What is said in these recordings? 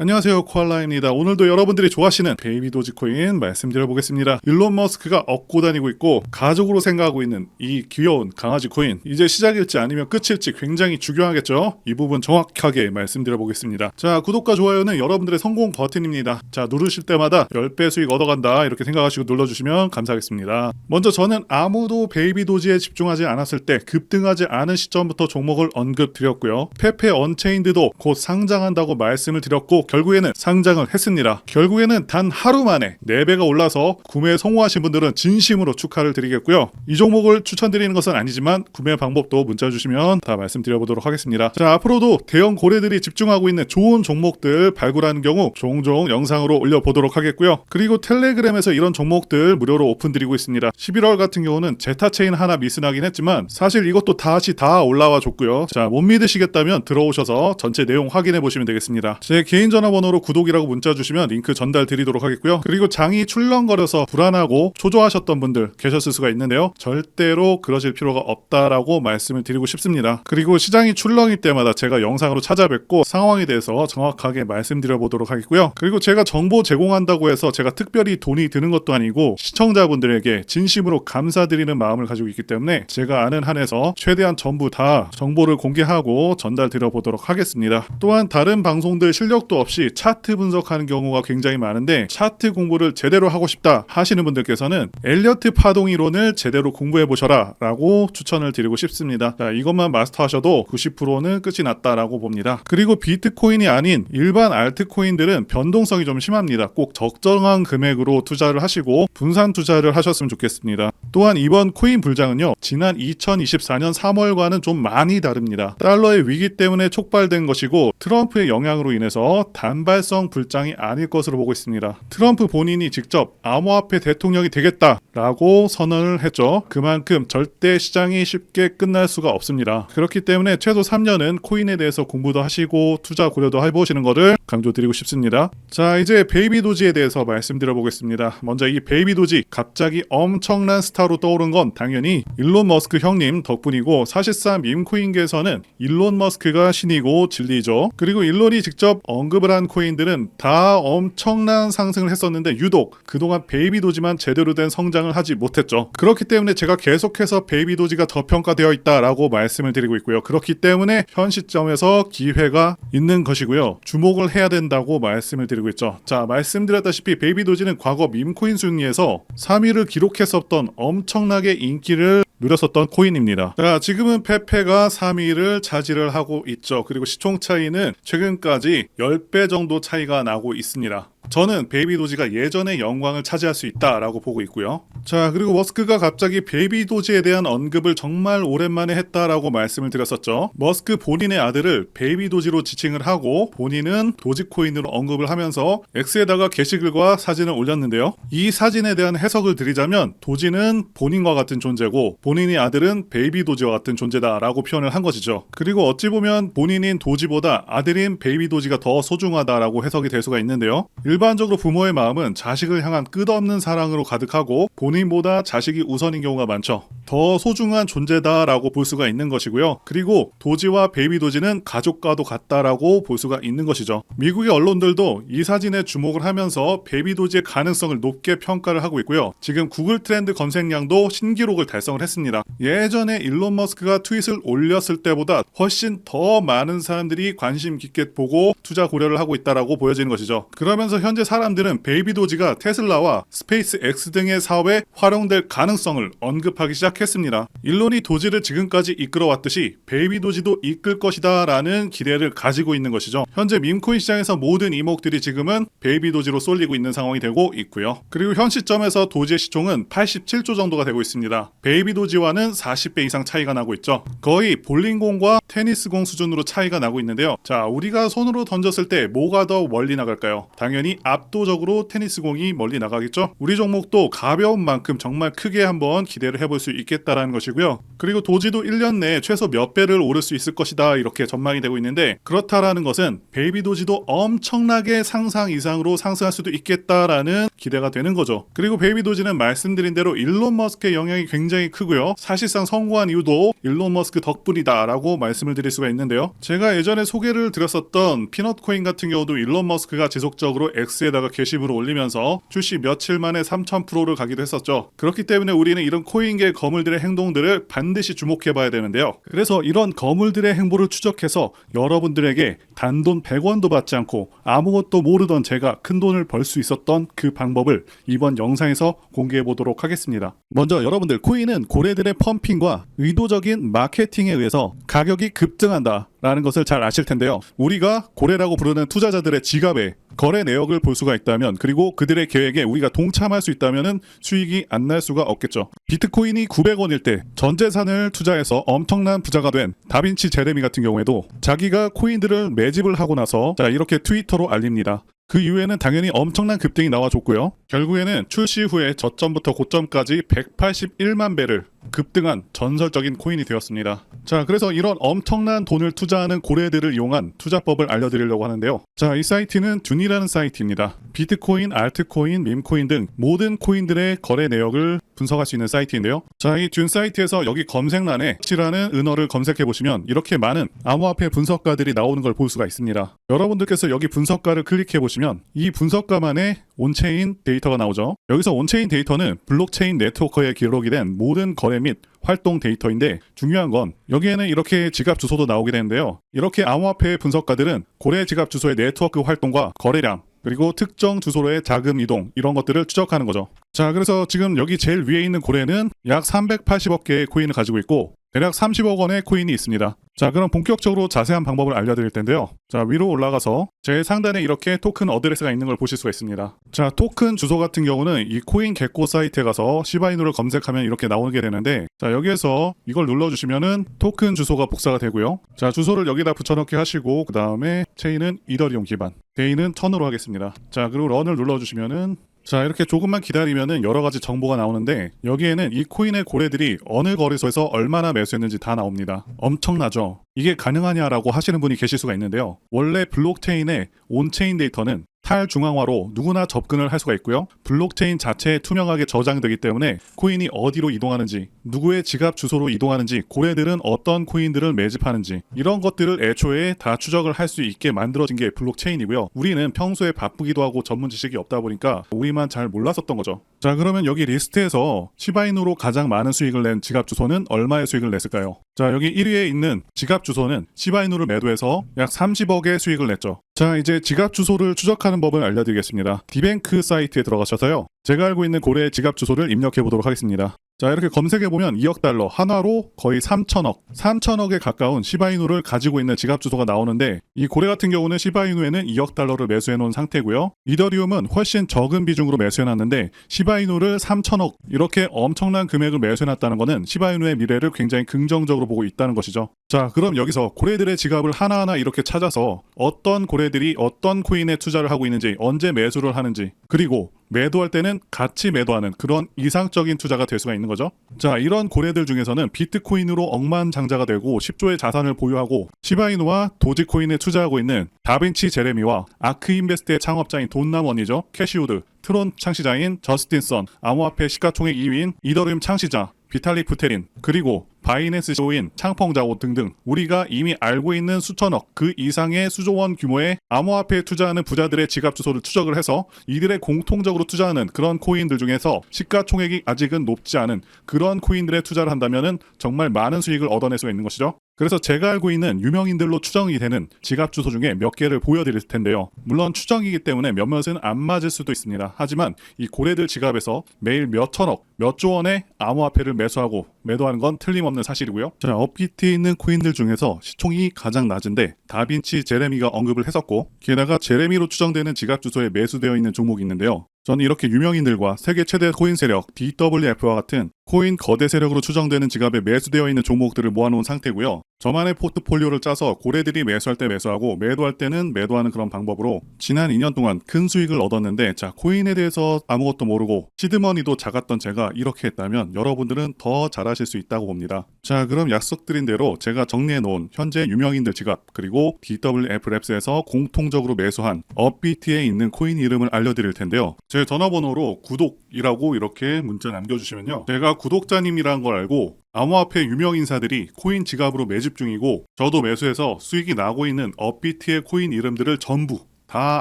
안녕하세요, 코알라입니다. 오늘도 여러분들이 좋아하시는 베이비 도지코인 말씀드려보겠습니다. 일론 머스크가 얻고 다니고 있고 가족으로 생각하고 있는 이 귀여운 강아지 코인, 이제 시작일지 아니면 끝일지 굉장히 중요하겠죠. 이 부분 정확하게 말씀드려보겠습니다. 자, 구독과 좋아요는 여러분들의 성공 버튼입니다. 자, 누르실 때마다 10배 수익 얻어간다 이렇게 생각하시고 눌러주시면 감사하겠습니다. 먼저 저는 아무도 베이비 도지에 집중하지 않았을 때 급등하지 않은 시점부터 종목을 언급드렸고요. 페페 언체인드도 곧 상장한다고 말씀을 드렸고 결국에는 상장을 했습니다. 결국에는 단 하루 만에 4배가 올라서 구매에 성공하신 분들은 진심으로 축하를 드리겠고요. 이 종목을 추천드리는 것은 아니지만 구매 방법도 문자 주시면 다 말씀드려보도록 하겠습니다. 자, 앞으로도 대형 고래들이 집중하고 있는 좋은 종목들 발굴하는 경우 종종 영상으로 올려보도록 하겠고요. 그리고 텔레그램에서 이런 종목들 무료로 오픈드리고 있습니다. 11월 같은 경우는 제타체인 하나 미스나긴 했지만 사실 이것도 다시 다 올라와 줬고요. 자, 못 믿으시겠다면 들어오셔서 전체 내용 확인해 보시면 되겠습니다. 제 개인 전화번호로 구독이라고 문자 주시면 링크 전달 드리도록 하겠고요. 그리고 장이 출렁거려서 불안하고 초조하셨던 분들 계셨을 수가 있는데요. 절대로 그러실 필요가 없다라고 말씀을 드리고 싶습니다. 그리고 시장이 출렁일 때마다 제가 영상으로 찾아뵙고 상황에 대해서 정확하게 말씀드려 보도록 하겠고요. 그리고 제가 정보 제공한다고 해서 제가 특별히 돈이 드는 것도 아니고 시청자분들에게 진심으로 감사드리는 마음을 가지고 있기 때문에 제가 아는 한에서 최대한 전부 다 정보를 공개하고 전달 드려 보도록 하겠습니다. 또한 다른 방송들 실력도 없이 차트 분석하는 경우가 굉장히 많은데 차트 공부를 제대로 하고 싶다 하시는 분들께서는 엘리어트 파동 이론을 제대로 공부해 보셔라 라고 추천을 드리고 싶습니다. 자, 이것만 마스터하셔도 90%는 끝이 났다라고 봅니다. 그리고 비트코인이 아닌 일반 알트코인들은 변동성이 좀 심합니다. 꼭 적정한 금액으로 투자를 하시고 분산 투자를 하셨으면 좋겠습니다. 또한 이번 코인 불장은요, 지난 2024년 3월과는 좀 많이 다릅니다. 달러의 위기 때문에 촉발된 것이고 트럼프의 영향으로 인해서 단발성 불장이 아닐 것으로 보고 있습니다. 트럼프 본인이 직접 암호화폐 대통령이 되겠다라고 선언을 했죠. 그만큼 절대 시장이 쉽게 끝날 수가 없습니다. 그렇기 때문에 최소 3년은 코인에 대해서 공부도 하시고 투자 고려도 해보시는 것을 강조드리고 싶습니다. 자, 이제 베이비 도지에 대해서 말씀드려 보겠습니다. 먼저 이 베이비 도지 갑자기 엄청난 스타로 떠오른 건 당연히 일론 머스크 형님 덕분이고, 사실상 밈코인계에서는 일론 머스크가 신이고 진리죠. 그리고 일론이 직접 언급을 한 코인들은 다 엄청난 상승을 했었는데 유독 그동안 베이비 도지만 제대로 된 성장을 하지 못했죠. 그렇기 때문에 제가 계속해서 베이비 도지가 저평가되어 있다라고 말씀을 드리고 있고요. 그렇기 때문에 현 시점에서 기회가 있는 것이고요. 주목을 해야 된다고 말씀을 드리고 있죠. 자, 말씀드렸다시피 베이비 도지는 과거 밈코인 순위에서 3위를 기록했었던 엄청나게 인기를 누렸었던 코인입니다. 자, 지금은 페페가 3위를 차지를 하고 있죠. 그리고 시총 차이는 최근까지 10배 정도 차이가 나고 있습니다. 저는 베이비 도지가 예전의 영광을 차지할 수 있다라고 보고 있고요. 자, 그리고 머스크가 갑자기 베이비 도지에 대한 언급을 정말 오랜만에 했다라고 말씀을 드렸었죠. 머스크 본인의 아들을 베이비 도지로 지칭을 하고 본인은 도지코인으로 언급을 하면서 X에다가 게시글과 사진을 올렸는데요. 이 사진에 대한 해석을 드리자면 도지는 본인과 같은 존재고 본인의 아들은 베이비 도지와 같은 존재다라고 표현을 한 것이죠. 그리고 어찌 보면 본인인 도지보다 아들인 베이비 도지가 더 소중하다라고 해석이 될 수가 있는데요. 일반적으로 부모의 마음은 자식을 향한 끝없는 사랑으로 가득하고 본인보다 자식이 우선인 경우가 많죠. 더 소중한 존재다라고 볼 수가 있는 것이고요. 그리고 도지와 베이비 도지는 가족과도 같다라고 볼 수가 있는 것이죠. 미국의 언론들도 이 사진에 주목을 하면서 베이비 도지의 가능성을 높게 평가를 하고 있고요. 지금 구글 트렌드 검색량도 신기록을 달성을 했습니다. 예전에 일론 머스크가 트윗을 올렸을 때보다 훨씬 더 많은 사람들이 관심 깊게 보고 투자 고려를 하고 있다라고 보여지는 것이죠. 그러면서 현재 사람들은 베이비 도지가 테슬라와 스페이스 X 등의 사업에 활용될 가능성을 언급하기 시작했습니다. 일론이 도지를 지금까지 이끌어왔듯이 베이비 도지도 이끌 것이다 라는 기대를 가지고 있는 것이죠. 현재 밈코인 시장에서 모든 이목들이 지금은 베이비 도지로 쏠리고 있는 상황이 되고 있고요. 그리고 현 시점에서 도지의 시총은 87조 정도가 되고 있습니다. 베이비 도지와는 40배 이상 차이가 나고 있죠. 거의 볼링공과 테니스공 수준으로 차이가 나고 있는데요. 자, 우리가 손으로 던졌을 때 뭐가 더 멀리 나갈까요? 당연히 당연히 압도적으로 테니스공이 멀리 나가겠죠. 우리 종목도 가벼운 만큼 정말 크게 한번 기대를 해볼 수 있겠다라는 것이고요. 그리고 도지도 1년 내에 최소 몇 배를 오를 수 있을 것이다 이렇게 전망이 되고 있는데, 그렇다라는 것은 베이비 도지도 엄청나게 상상 이상으로 상승할 수도 있겠다라는 기대가 되는 거죠. 그리고 베이비 도지는 말씀드린 대로 일론 머스크의 영향이 굉장히 크고요. 사실상 성공한 이유도 일론 머스크 덕분이다 라고 말씀을 드릴 수가 있는데요. 제가 예전에 소개를 드렸었던 피넛코인 같은 경우도 일론 머스크가 지속적으로 X에다가 게시물을 올리면서 출시 며칠 만에 3000%를 가기도 했었죠. 그렇기 때문에 우리는 이런 코인계 거물들의 행동들을 반드시 주목해 봐야 되는데요. 그래서 이런 거물들의 행보를 추적해서 여러분들에게 단돈 100원도 받지 않고 아무것도 모르던 제가 큰 돈을 벌 수 있었던 그 방법을 이번 영상에서 공개해 보도록 하겠습니다. 먼저 여러분들, 코인은 고래들의 펌핑과 의도적인 마케팅에 의해서 가격이 급등한다 라는 것을 잘 아실 텐데요. 우리가 고래라고 부르는 투자자들의 지갑에 거래 내역을 볼 수가 있다면, 그리고 그들의 계획에 우리가 동참할 수 있다면 수익이 안 날 수가 없겠죠. 비트코인이 900원일 때 전 재산을 투자해서 엄청난 부자가 된 다빈치 제레미 같은 경우에도 자기가 코인들을 매집을 하고 나서 이렇게 트위터로 알립니다. 그 이후에는 당연히 엄청난 급등이 나와줬고요. 결국에는 출시 후에 저점부터 고점까지 181만 배를 급등한 전설적인 코인이 되었습니다. 자, 그래서 이런 엄청난 돈을 투자하는 고래들을 이용한 투자법을 알려드리려고 하는데요. 자, 이 사이트는 듄이라는 사이트입니다. 비트코인, 알트코인, 밈코인 등 모든 코인들의 거래 내역을 분석할 수 있는 사이트인데요. 자, 이 듄 사이트에서 여기 검색란에 X라는 은어를 검색해 보시면 이렇게 많은 암호화폐 분석가들이 나오는 걸 볼 수가 있습니다. 여러분들께서 여기 분석가를 클릭해 보시면 이 분석가만의 온체인 데이터가 나오죠. 여기서 온체인 데이터는 블록체인 네트워크에 기록이 된 모든 거래 및 활동 데이터인데, 중요한 건 여기에는 이렇게 지갑 주소도 나오게 되는데요. 이렇게 암호화폐 분석가들은 고래 지갑 주소의 네트워크 활동과 거래량, 그리고 특정 주소로의 자금 이동, 이런 것들을 추적하는 거죠. 자, 그래서 지금 여기 제일 위에 있는 고래는 약 380억 개의 코인을 가지고 있고 대략 30억 원의 코인이 있습니다. 자, 그럼 본격적으로 자세한 방법을 알려드릴 텐데요. 자, 위로 올라가서 제일 상단에 이렇게 토큰 어드레스가 있는 걸 보실 수가 있습니다. 자, 토큰 주소 같은 경우는 이 코인 개코 사이트에 가서 시바이누를 검색하면 이렇게 나오게 되는데, 자, 여기에서 이걸 눌러주시면은 토큰 주소가 복사가 되고요. 자, 주소를 여기다 붙여넣기 하시고, 그 다음에 체인은 이더리움 기반, 데이는 1000으로 하겠습니다. 자, 그리고 런을 눌러주시면은, 자, 이렇게 조금만 기다리면은 여러 가지 정보가 나오는데, 여기에는 이 코인의 고래들이 어느 거래소에서 얼마나 매수했는지 다 나옵니다. 엄청나죠? 이게 가능하냐라고 하시는 분이 계실 수가 있는데요. 원래 블록체인의 온체인 데이터는 탈중앙화로 누구나 접근을 할 수가 있고요. 블록체인 자체에 투명하게 저장되기 때문에 코인이 어디로 이동하는지, 누구의 지갑 주소로 이동하는지, 고래들은 어떤 코인들을 매집하는지, 이런 것들을 애초에 다 추적을 할 수 있게 만들어진 게 블록체인이고요. 우리는 평소에 바쁘기도 하고 전문 지식이 없다 보니까 우리만 잘 몰랐었던 거죠. 자, 그러면 여기 리스트에서 시바이누로 가장 많은 수익을 낸 지갑 주소는 얼마의 수익을 냈을까요? 자, 여기 1위에 있는 지갑 주소는 시바이누를 매도해서 약 30억의 수익을 냈죠. 자, 이제 지갑 주소를 추적하는 법을 알려드리겠습니다. 디뱅크 사이트에 들어가셔서요, 제가 알고 있는 고래의 지갑 주소를 입력해 보도록 하겠습니다. 자, 이렇게 검색해보면 2억 달러, 한화로 거의 3천억에 가까운 시바이누를 가지고 있는 지갑 주소가 나오는데, 이 고래 같은 경우는 시바이누에는 2억 달러를 매수해놓은 상태고요. 이더리움은 훨씬 적은 비중으로 매수해놨는데 시바이누를 3천억, 이렇게 엄청난 금액을 매수해놨다는 것은 시바이누의 미래를 굉장히 긍정적으로 보고 있다는 것이죠. 자, 그럼 여기서 고래들의 지갑을 하나하나 이렇게 찾아서 어떤 고래들이 어떤 코인에 투자를 하고 있는지, 언제 매수를 하는지, 그리고 매도할 때는 같이 매도하는 그런 이상적인 투자가 될 수가 있는 거죠. 자, 이런 고래들 중에서는 비트코인으로 억만장자가 되고 10조의 자산을 보유하고 시바이누와 도지코인에 투자하고 있는 다빈치 제레미와 아크인베스트의 창업자인 돈남원이죠. 캐시우드, 트론 창시자인 저스틴 선, 암호화폐 시가총액 2위인 이더리움 창시자 비탈릭 부테린, 그리고 바이낸스 CEO인 창펑자오 등등 우리가 이미 알고 있는 수천억, 그 이상의 수조원 규모의 암호화폐에 투자하는 부자들의 지갑 주소를 추적을 해서 이들의 공통적으로 투자하는 그런 코인들 중에서 시가총액이 아직은 높지 않은 그런 코인들에 투자를 한다면은 정말 많은 수익을 얻어낼 수가 있는 것이죠. 그래서 제가 알고 있는 유명인들로 추정이 되는 지갑 주소 중에 몇 개를 보여드릴 텐데요. 물론 추정이기 때문에 몇몇은 안 맞을 수도 있습니다. 하지만 이 고래들 지갑에서 매일 몇 천억, 몇 조 원의 암호화폐를 매수하고 매도하는 건 틀림없는 사실이고요. 자, 업비트에 있는 코인들 중에서 시총이 가장 낮은데 다빈치 제레미가 언급을 했었고, 게다가 제레미로 추정되는 지갑 주소에 매수되어 있는 종목이 있는데요. 저는 이렇게 유명인들과 세계 최대 코인 세력 DWF와 같은 코인 거대 세력으로 추정되는 지갑에 매수되어 있는 종목들을 모아놓은 상태고요. 저만의 포트폴리오를 짜서 고래들이 매수할 때 매수하고 매도할 때는 매도하는 그런 방법으로 지난 2년 동안 큰 수익을 얻었는데, 자, 코인에 대해서 아무것도 모르고 시드머니도 작았던 제가 이렇게 했다면 여러분들은 더 잘하실 수 있다고 봅니다. 자, 그럼 약속드린 대로 제가 정리해 놓은 현재 유명인들 지갑 그리고 DWF 랩스에서 공통적으로 매수한 업비트에 있는 코인 이름을 알려드릴 텐데요. 제 전화번호로 구독이라고 이렇게 문자 남겨주시면요, 제가 구독자님이라는 걸 알고 암호화폐 유명 인사들이 코인 지갑으로 매집 중이고 저도 매수해서 수익이 나고 있는 업비트의 코인 이름들을 전부 다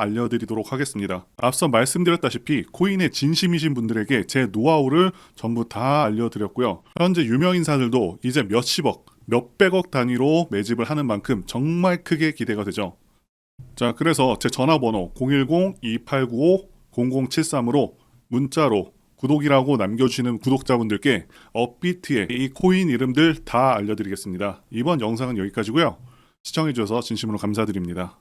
알려드리도록 하겠습니다. 앞서 말씀드렸다시피 코인에 진심이신 분들에게 제 노하우를 전부 다 알려드렸고요. 현재 유명 인사들도 이제 몇십억, 몇백억 단위로 매집을 하는 만큼 정말 크게 기대가 되죠. 자, 그래서 제 전화번호 010-2895-0073으로 문자로 구독이라고 남겨주시는 구독자분들께 업비트의 이 코인 이름들 다 알려드리겠습니다. 이번 영상은 여기까지고요. 시청해주셔서 진심으로 감사드립니다.